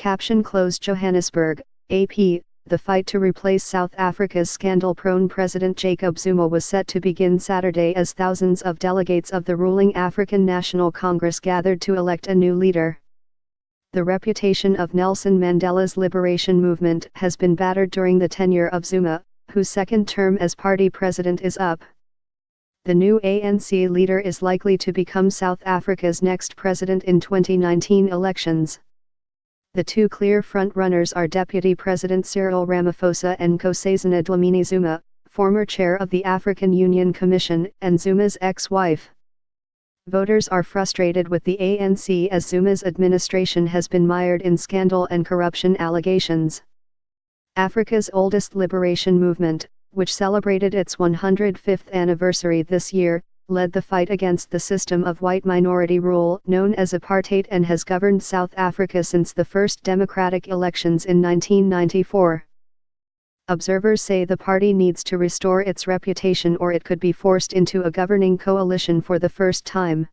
Caption closed Johannesburg, AP. The fight to replace South Africa's scandal-prone President Jacob Zuma was set to begin Saturday as thousands of delegates of the ruling African National Congress gathered to elect a new leader. The reputation of Nelson Mandela's liberation movement has been battered during the tenure of Zuma, whose second term as party president is up. The new ANC leader is likely to become South Africa's next president in 2019 elections. The two clear front-runners are Deputy President Cyril Ramaphosa and Nkosazana Dlamini-Zuma, former chair of the African Union Commission and Zuma's ex-wife. Voters are frustrated with the ANC as Zuma's administration has been mired in scandal and corruption allegations. Africa's oldest liberation movement, which celebrated its 105th anniversary this year, led the fight against the system of white minority rule known as apartheid and has governed South Africa since the first democratic elections in 1994. Observers say the party needs to restore its reputation or it could be forced into a governing coalition for the first time.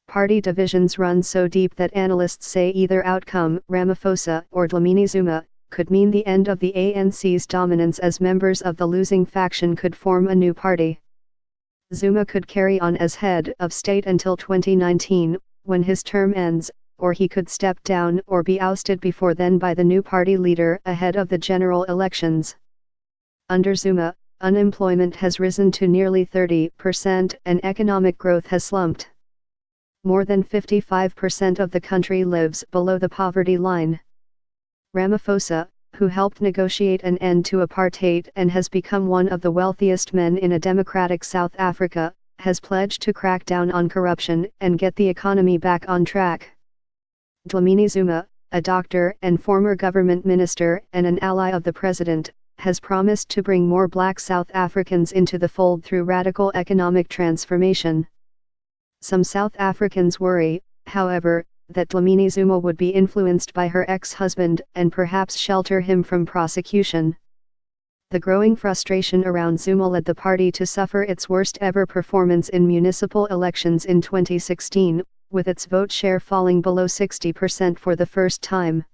Party divisions run so deep that analysts say either outcome, Ramaphosa or Dlamini-Zuma, could mean the end of the ANC's dominance as members of the losing faction could form a new party. Zuma could carry on as head of state until 2019, when his term ends, or he could step down or be ousted before then by the new party leader ahead of the general elections. Under Zuma, unemployment has risen to nearly 30% and economic growth has slumped. More than 55% of the country lives below the poverty line. Ramaphosa, who helped negotiate an end to apartheid and has become one of the wealthiest men in a democratic South Africa, has pledged to crack down on corruption and get the economy back on track. Dlamini-Zuma, a doctor and former government minister and an ally of the president, has promised to bring more black South Africans into the fold through radical economic transformation. Some South Africans worry, however, that Dlamini-Zuma would be influenced by her ex-husband and perhaps shelter him from prosecution. The growing frustration around Zuma led the party to suffer its worst ever performance in municipal elections in 2016, with its vote share falling below 60% for the first time.